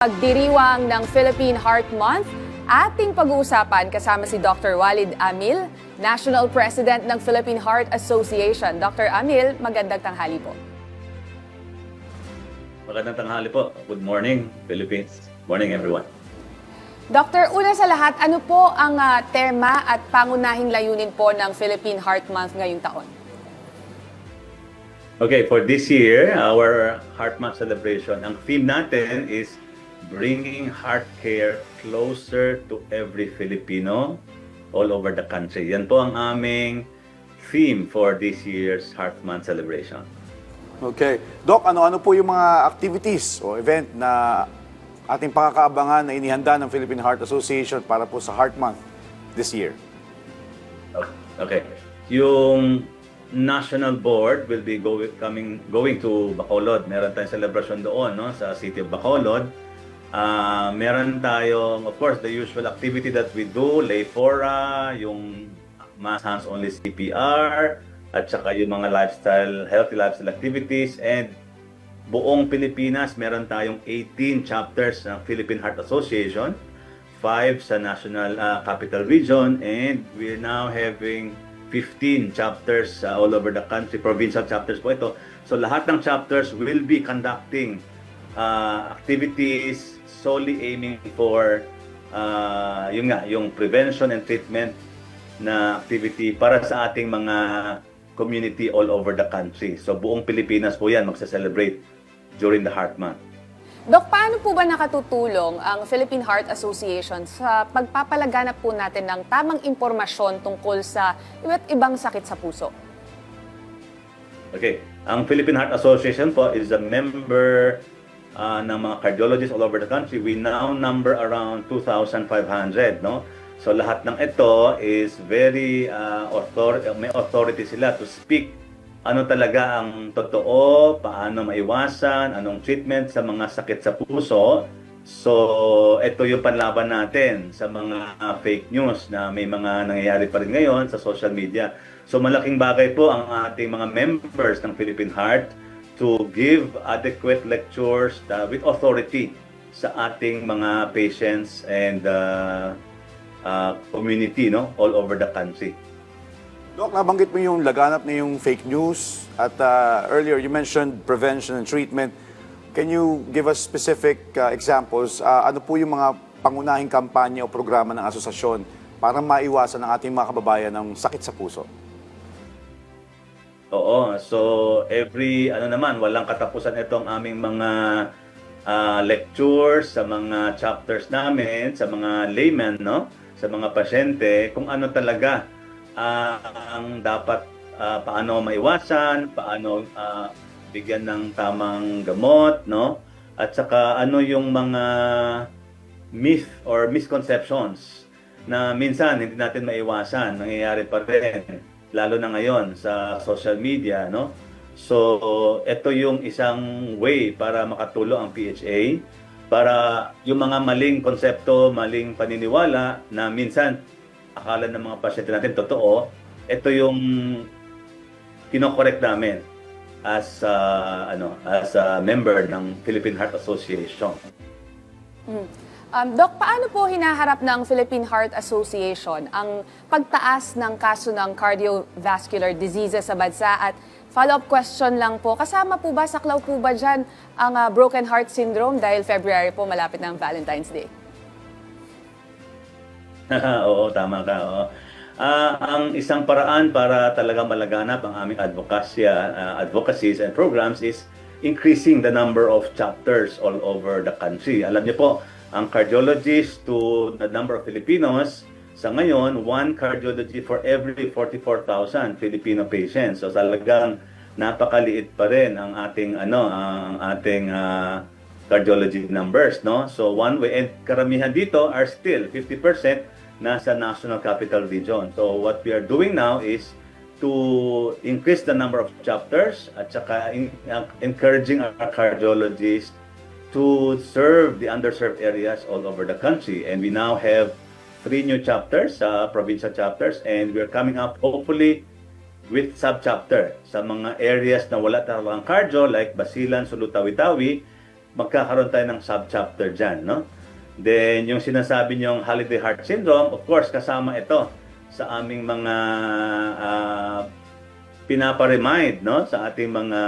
Pagdiriwang ng Philippine Heart Month, ating pag-uusapan kasama si Dr. Walid Amil, National President ng Philippine Heart Association. Dr. Amil, magandang tanghali po. Magandang tanghali po. Good morning, Philippines. Morning, everyone. Dr. Una sa lahat, ano po ang tema at pangunahing layunin po ng Philippine Heart Month ngayong taon? Okay, for this year, our Heart Month celebration, ang theme natin is bringing heart care closer to every Filipino all over the country. Yan po ang aming theme for this year's Heart Month celebration. Okay. Doc, ano-ano po yung mga activities o event na ating pakakaabangan na inihanda ng Philippine Heart Association para po sa Heart Month this year? Okay. Yung National Board will be going to Bacolod. Meron tayong celebration doon, no, sa City of Bacolod. Meron tayong, of course, the usual activity that we do, lay fora, yung mass hands-only CPR, at saka yung mga healthy lifestyle activities. And buong Pilipinas, meron tayong 18 chapters ng Philippine Heart Association, 5 sa National Capital Region, and we're now having 15 chapters all over the country, provincial chapters po ito. So lahat ng chapters will be conducting activities solely aiming for yung prevention and treatment na activity para sa ating mga community all over the country. So buong Pilipinas po yan magsa-celebrate during the Heart Month. Dok, paano po ba nakatutulong ang Philippine Heart Association sa pagpapalaganap po natin ng tamang impormasyon tungkol sa iba't ibang sakit sa puso? Okay. Ang Philippine Heart Association po is a member ng mga cardiologists all over the country. We now number around 2,500, no? So lahat ng ito is very may authority sila to speak ano talaga ang totoo, paano maiwasan, anong treatment sa mga sakit sa puso. So ito yung panlaban natin sa mga fake news na may mga nangyayari pa rin ngayon sa social media. So malaking bagay po ang ating mga members ng Philippine Heart to give adequate lectures with authority sa ating mga patients and community, no, all over the country. Doc, nabanggit mo yung laganap na yung fake news at earlier you mentioned prevention and treatment. Can you give us specific examples? Ano po yung mga pangunahing kampanya o programa ng asosasyon para maiwasan ng ating mga kababayan ng sakit sa puso? Oo, so walang katapusan itong aming mga lectures sa mga chapters namin, sa mga laymen, no? Sa mga pasyente, kung ano talaga ang dapat, paano maiwasan, paano bigyan ng tamang gamot, no? At saka ano yung mga myth or misconceptions na minsan hindi natin maiwasan, nangyayari pa rin. Lalo na ngayon sa social media, no? So, ito yung isang way para makatulong ang PHA para yung mga maling konsepto, maling paniniwala na minsan akala ng mga pasyente natin totoo, ito yung kino-correct namin as a member ng Philippine Heart Association. Doc, paano po hinaharap ng Philippine Heart Association ang pagtaas ng kaso ng cardiovascular diseases sa bansa? At follow-up question lang po, kasama po ba, saklaw po ba dyan ang broken heart syndrome dahil February po malapit ng Valentine's Day? Oo, tama ka. Oo. Ang isang paraan para talaga malaganap ang aming advocacies and programs is increasing the number of chapters all over the country. Alam niyo po, ang cardiologist to the number of Filipinos, sa ngayon, 1 cardiology for every 44,000 Filipino patients. So talagang napakaliit pa rin ang ating cardiology numbers, no? So one way, and karamihan dito are still 50% nasa National Capital Region. So what we are doing now is to increase the number of chapters at saka encouraging our cardiologists to serve the underserved areas all over the country. And we now have 3 new chapters, provincial chapters, and we're coming up hopefully with sub-chapter sa mga areas na wala talagang cardio like Basilan, Sulu, Tawi-Tawi, magkakaroon tayo ng subchapter dyan, no? Then, yung sinasabi niyong holiday heart syndrome, of course, kasama ito sa aming mga pinapa-remind, no, sa ating mga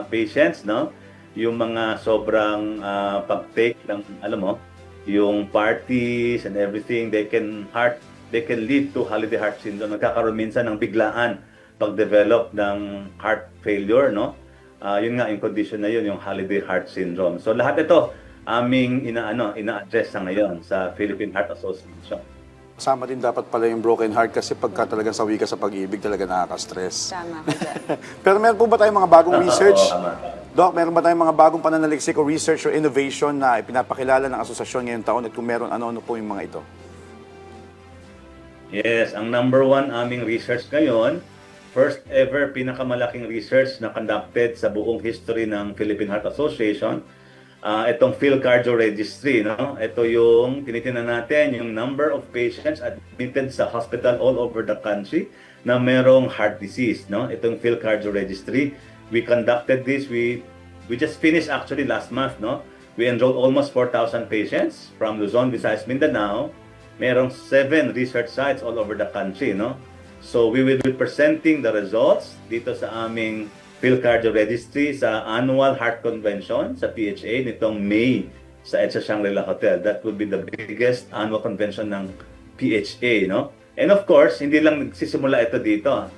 patients, no, yung mga sobrang pag-take ng, alam mo, yung parties and everything, they can lead to holiday heart syndrome. Nagkakaroon minsan ng biglaan pag-develop ng heart failure, no? Yun nga, yung condition na yun, yung holiday heart syndrome. So lahat ito aming ina-address sa ngayon sa Philippine Heart Association. Kasama din dapat pala yung broken heart kasi pagka talagang sawi ka sa pag-ibig, talaga nakaka-stress. Tama ka dyan. Pero meron po ba tayong mga bagong research? Oo, tama. Doc, meron ba tayong mga bagong pananaliksik o research or innovation na ipinapakilala ng asosasyon ngayong taon at kung meron, ano-ano po yung mga ito? Yes, ang number one aming research ngayon, first ever pinakamalaking research na conducted sa buong history ng Philippine Heart Association, itong PhilCardio Registry, no? Ito yung tinitingnan natin, yung number of patients admitted sa hospital all over the country na merong heart disease, no? Itong PhilCardio Registry, we conducted this, we just finished actually last month, no? We enrolled almost 4,000 patients from Luzon, Visayas, Mindanao. Merong 7 research sites all over the country, no? So we will be presenting the results dito sa aming PhilCardio Registry sa Annual Heart Convention sa PHA nitong May sa EDSA Shangri-La Hotel. That will be the biggest annual convention ng PHA, no? And of course, hindi lang nagsisimula ito dito.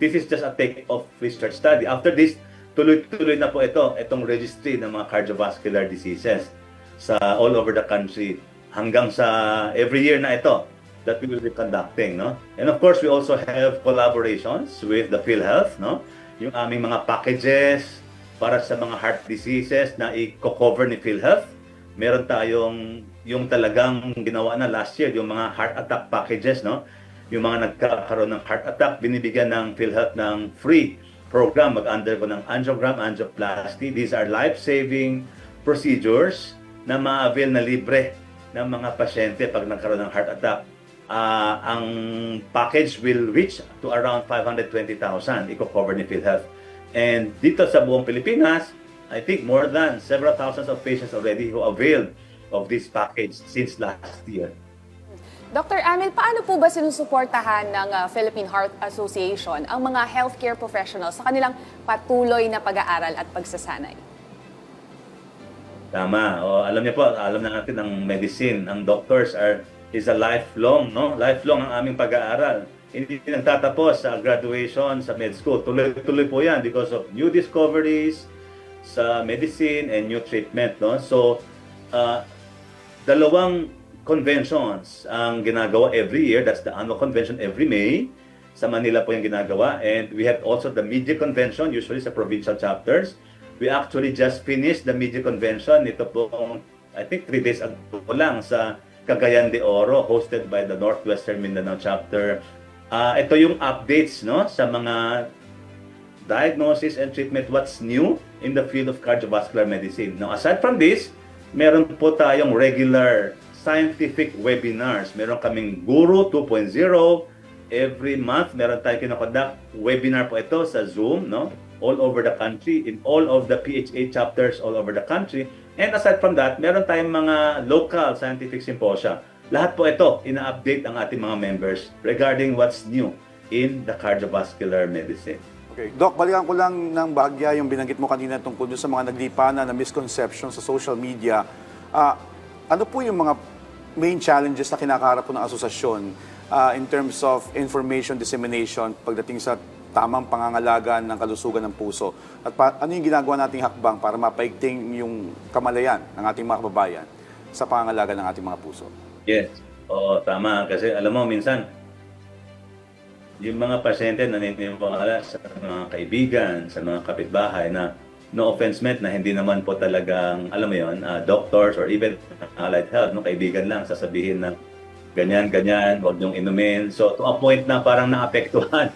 This is just a take-off research study. After this, tuloy-tuloy na po itong registry ng mga cardiovascular diseases sa all over the country hanggang sa every year na ito that we will be conducting, no? And of course, we also have collaborations with the PhilHealth, no? Yung aming mga packages para sa mga heart diseases na i-cover ni PhilHealth. Meron tayong yung talagang ginawa na last year, yung mga heart attack packages, no? Yung mga nagkakaroon ng heart attack, binibigyan ng PhilHealth ng free program, mag-undergo ng angiogram, angioplasty. These are life-saving procedures na ma-avail na libre ng mga pasyente pag nagkaroon ng heart attack. Ang package will reach to around 520,000 i-cover ni PhilHealth. And dito sa buong Pilipinas, I think more than several thousands of patients already who availed of this package since last year. Dr. Amel, paano po ba sinusuportahan ng Philippine Heart Association ang mga healthcare professionals sa kanilang patuloy na pag-aaral at pagsasanay? Tama. O, alam niyo po, alam na natin ang medicine, ang doctors is a lifelong, no? Lifelong ang aming pag-aaral. Hindi nagtatapos sa graduation sa med school. Tuloy-tuloy po 'yan because of new discoveries sa medicine and new treatment, no? So, dalawang conventions ang ginagawa every year. That's the annual convention every May. Sa Manila po yung ginagawa. And we have also the media convention, usually sa provincial chapters. We actually just finished the media convention. Ito po, I think 3 days ago lang sa Cagayan de Oro, hosted by the Northwestern Mindanao chapter. Ito yung updates, no, sa mga diagnosis and treatment, what's new in the field of cardiovascular medicine. Now, aside from this, meron po tayong regular scientific webinars. Meron kaming Guru 2.0. Every month, meron tayong kinakonduct webinar po ito sa Zoom, no, all over the country, in all of the PHA chapters all over the country. And aside from that, meron tayong mga local scientific symposia. Lahat po ito, ina-update ang ating mga members regarding what's new in the cardiovascular medicine. Okay. Doc, balikan ko lang ng bahagya yung binanggit mo kanina tungkol sa mga naglipana na misconception sa social media. Ano po yung mga main challenges na kinakaharap po ng asosasyon in terms of information dissemination pagdating sa tamang pangangalaga ng kalusugan ng puso? At ano yung ginagawa nating hakbang para mapaigting yung kamalayan ng ating mga kababayan sa pangangalaga ng ating mga puso? Yes. Oo, tama. Kasi alam mo, minsan, yung mga pasyente naniniwala sa mga kaibigan, sa mga kapitbahay na no offense meant na hindi naman po talagang, alam mo yun, doctors or even allied health, no, kaibigan lang, sasabihin na ganyan, huwag niyong inumin. So, to a point na parang naapektuhan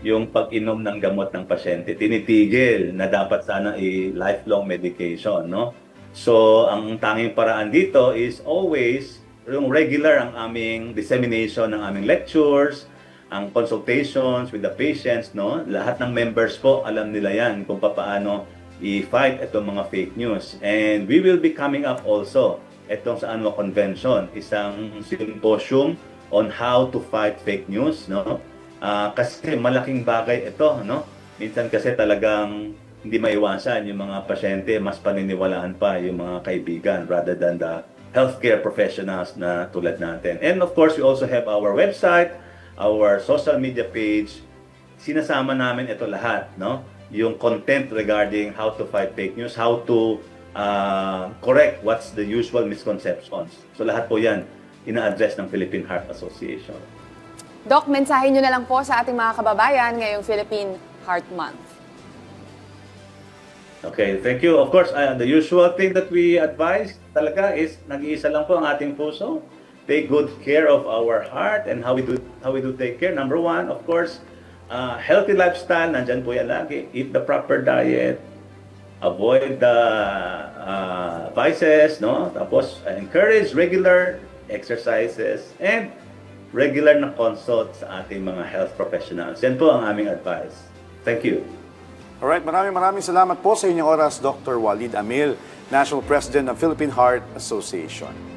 yung pag-inom ng gamot ng pasyente. Tinitigil na dapat sana lifelong medication, no? So, ang tanging paraan dito is always yung regular ang aming dissemination ng aming lectures, ang consultations with the patients, no? Lahat ng members po, alam nila yan kung paano i-fight itong mga fake news. And we will be coming up also itong sa annual convention, isang symposium on how to fight fake news, no? Kasi malaking bagay ito, no? Minsan kasi talagang hindi maiwasan yung mga pasyente, mas paniniwalaan pa yung mga kaibigan rather than the healthcare professionals na tulad natin. And of course, we also have our website, our social media page. Sinasama namin ito lahat, no? Yung content regarding how to fight fake news, how to correct what's the usual misconceptions. So lahat po yan ina-address ng Philippine Heart Association. Doc, mensahe nyo na lang po sa ating mga kababayan ngayong Philippine Heart Month. Okay, thank you. Of course, the usual thing that we advise talaga is nag-iisa lang po ang ating puso. Take good care of our heart and how we do take care. Number one, of course, healthy lifestyle, nandyan po yan lagi. Eat the proper diet, avoid the vices, no? Tapos encourage regular exercises and regular na consult sa ating mga health professionals. Yan po ang aming advice. Thank you. Alright, maraming salamat po sa inyong oras, Dr. Walid Amil, National President ng Philippine Heart Association.